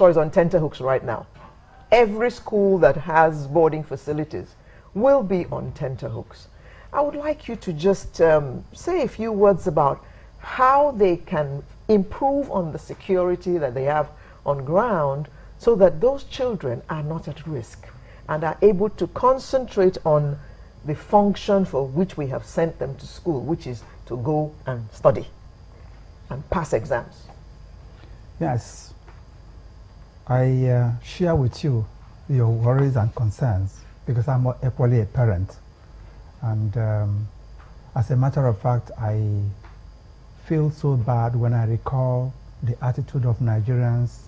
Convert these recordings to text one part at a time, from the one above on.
is on tenterhooks right now. Every school that has boarding facilities will be on tenterhooks. I would like you to just say a few words about how they can improve on the security that they have on ground so that those children are not at risk and are able to concentrate on the function for which we have sent them to school, which is to go and study and pass exams. Yes, I share with you your worries and concerns because I'm equally a parent. And as a matter of fact, I feel so bad when I recall the attitude of Nigerians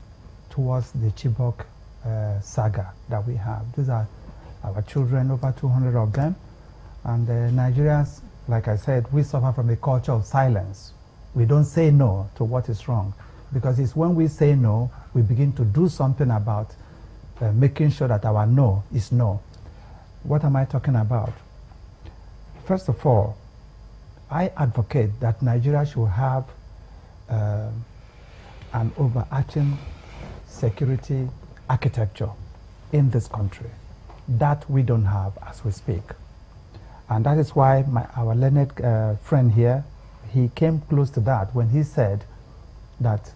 towards the Chibok saga that we have. These are our children, over 200 of them. And Nigerians, like I said, we suffer from a culture of silence. We don't say no to what is wrong, because it's when we say no, we begin to do something about making sure that our no is no. What am I talking about? First of all, I advocate that Nigeria should have an overarching security architecture in this country that we don't have as we speak. And that is why our learned friend here, he came close to that when he said that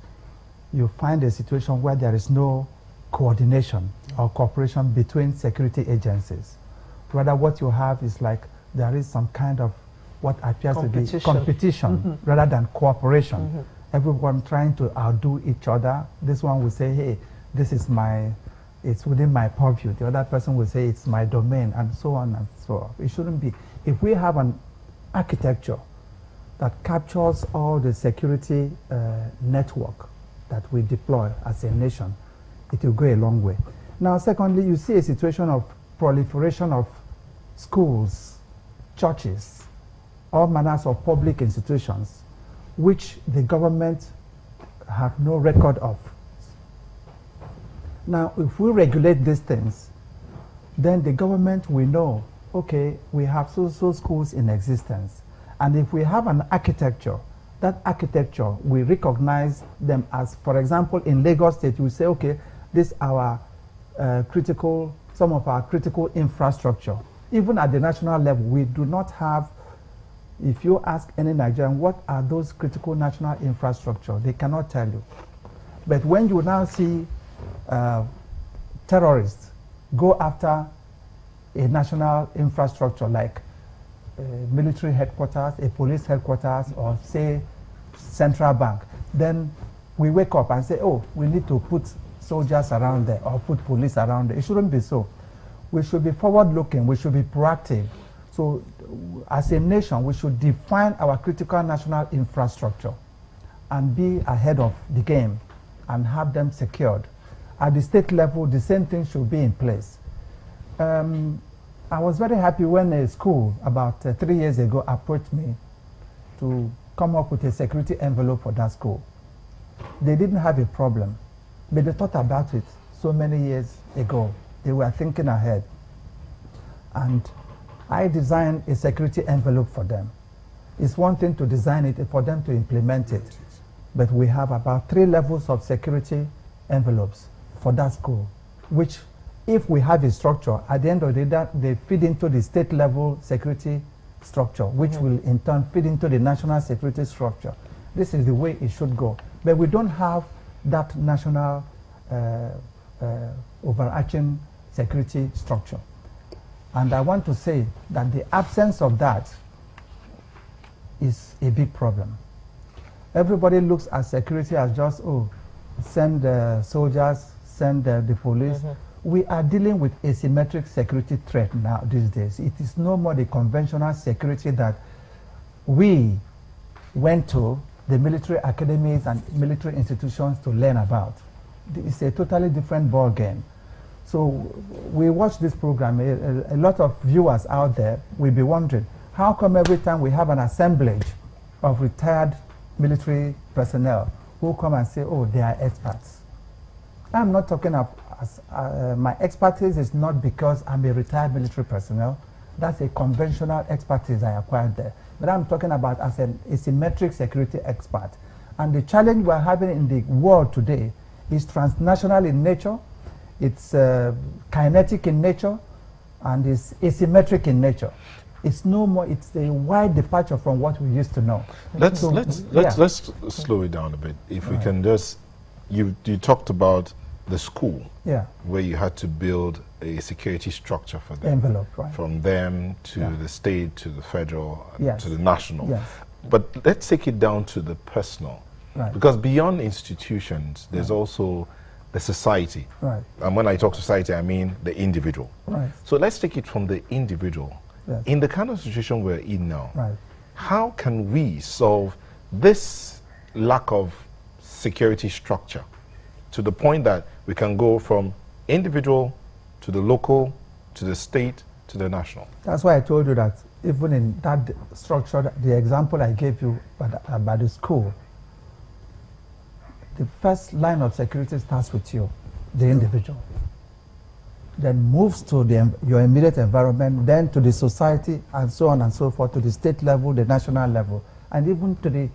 you find a situation where there is no coordination or cooperation between security agencies. Rather, what you have is like there is some kind of what appears to be competition rather than cooperation. Everyone trying to outdo each other. This one will say, hey, this is it's within my purview. The other person will say it's my domain, and so on and so on. It shouldn't be. If we have an architecture that captures all the security network that we deploy as a nation, it will go a long way. Now, secondly, you see a situation of proliferation of schools, churches, all manners of public institutions, which the government have no record of. Now, if we regulate these things, then the government will know, okay, we have so schools in existence. And if we have an architecture, that architecture, we recognize them as, for example, in Lagos State, we say, okay, this is our some of our critical infrastructure. Even at the national level, we do not have, if you ask any Nigerian, what are those critical national infrastructure, they cannot tell you. But when you now see terrorists go after a national infrastructure like military headquarters, a police headquarters, or say central bank, then we wake up and say, oh, we need to put soldiers around there or put police around there. It shouldn't be so. We should be forward-looking. We should be proactive. So as a nation, we should define our critical national infrastructure and be ahead of the game and have them secured. At the state level, the same thing should be in place. I was very happy when a school about 3 years ago approached me to come up with a security envelope for that school. They didn't have a problem, but they thought about it so many years ago. They were thinking ahead. And I designed a security envelope for them. It's one thing to design it, for them to implement it. But we have about 3 levels of security envelopes for that school, which if we have a structure, at the end of the day, they feed into the state level security structure, which will in turn feed into the national security structure. This is the way it should go. But we don't have that national overarching security structure. And I want to say that the absence of that is a big problem. Everybody looks at security as just, oh, send the soldiers, send the police. We are dealing with asymmetric security threat now these days. It is no more the conventional security that we went to the military academies and military institutions to learn about. It's a totally different ball game. So we watch this program, a lot of viewers out there will be wondering, how come every time we have an assemblage of retired military personnel who come and say, oh, they are experts? I'm not talking of, my expertise is not because I'm a retired military personnel. That's a conventional expertise I acquired there. But I'm talking about as an asymmetric security expert. And the challenge we're having in the world today It's transnational in nature, it's kinetic in nature, and it's asymmetric in nature. It's no more, it's a wide departure from what we used to know. Let's yeah. slow it down a bit. If we can just, you talked about the school, yeah, where you had to build a security structure for them. Envelope, right. From them to the state, to the federal, yes. to the national. Yes. But let's take it down to the personal. Right. Because beyond institutions, there's also the society. Right. And when I talk society, I mean the individual. Right. So let's take it from the individual. Yes. In the kind of situation we're in now, right. how can we solve this lack of security structure to the point that we can go from individual to the local, to the state, to the national? That's why I told you that even in that structure, the example I gave you about the school, the first line of security starts with you, the individual, then moves to your immediate environment, then to the society, and so on and so forth, to the state level, the national level, and even to the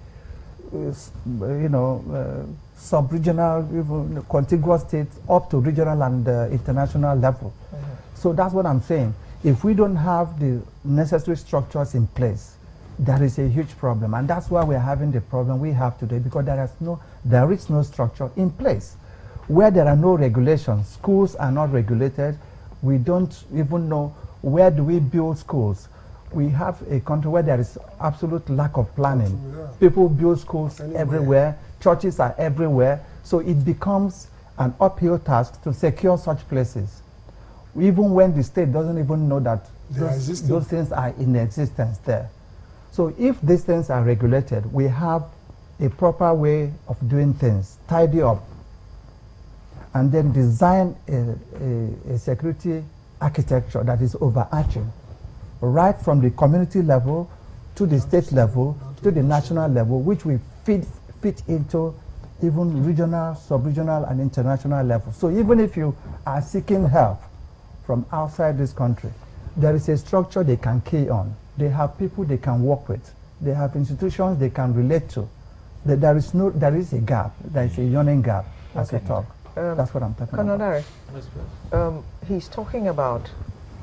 sub-regional, even contiguous states, up to regional and international level. Mm-hmm. So that's what I'm saying. If we don't have the necessary structures in place, there is a huge problem, and that's why we're having the problem we have today, because there is no structure in place. Where there are no regulations, schools are not regulated, we don't even know where do we build schools. We have a country where there is absolute lack of planning. Yeah. People build schools everywhere, churches are everywhere, so it becomes an uphill task to secure such places, even when the state doesn't even know that those things are in existence there. So if these things are regulated, we have a proper way of doing things, tidy up, and then design a security architecture that is overarching, right from the community level to the state level to the national level, which we fit into even regional, sub-regional, and international level. So even if you are seeking help from outside this country, there is a structure they can key on. They have people they can work with. They have institutions they can relate to. There is a gap. There is a yawning gap as we talk. That's what I'm talking about. Kanadari, he's talking about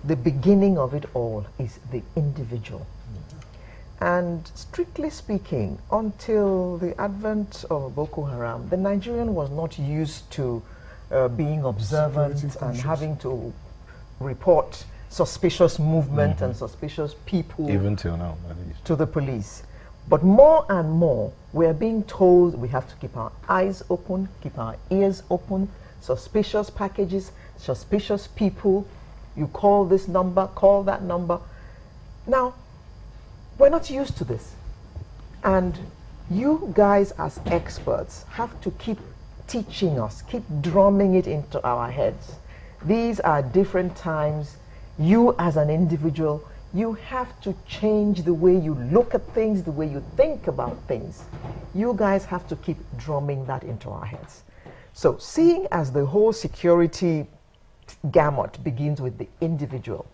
the beginning of it all is the individual. And strictly speaking, until the advent of Boko Haram, the Nigerian was not used to being observant and having to report suspicious movement and suspicious people, even till now, to the police. But more and more, we are being told we have to keep our eyes open, keep our ears open, suspicious packages, suspicious people. You call this number, call that number. Now, we're not used to this. And you guys as experts have to keep teaching us, keep drumming it into our heads. These are different times. You as an individual, you have to change the way you look at things, the way you think about things. You guys have to keep drumming that into our heads. So seeing as the whole security gamut begins with the individual,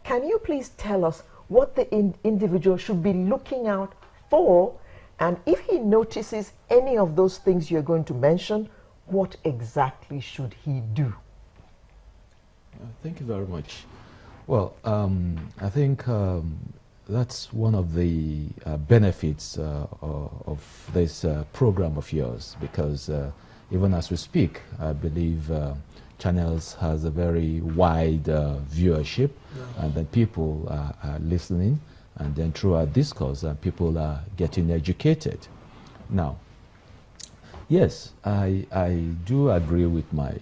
can you please tell us what the individual should be looking out for, and if he notices any of those things you're going to mention, what exactly should he do? Thank you very much. Well, I think that's one of the benefits of this program of yours, because even as we speak, I believe Channels has a very wide viewership, and then people are listening, and then through our discourse, people are getting educated. Now, yes, I do agree with my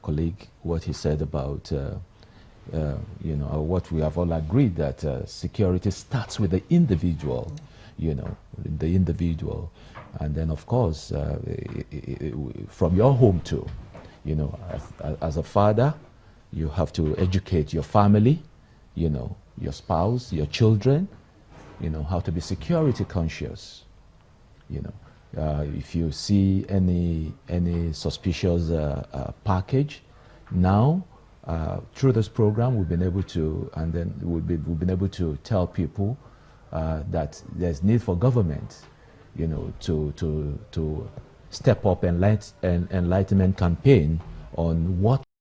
colleague, what he said about what we have all agreed, that security starts with the individual, the individual. And then, of course, from your home too, as a father, you have to educate your family, your spouse, your children, how to be security conscious. If you see any suspicious package, now, through this program, we've been able to, and then we've been able to tell people that there's need for government, to step up enlightenment campaign on what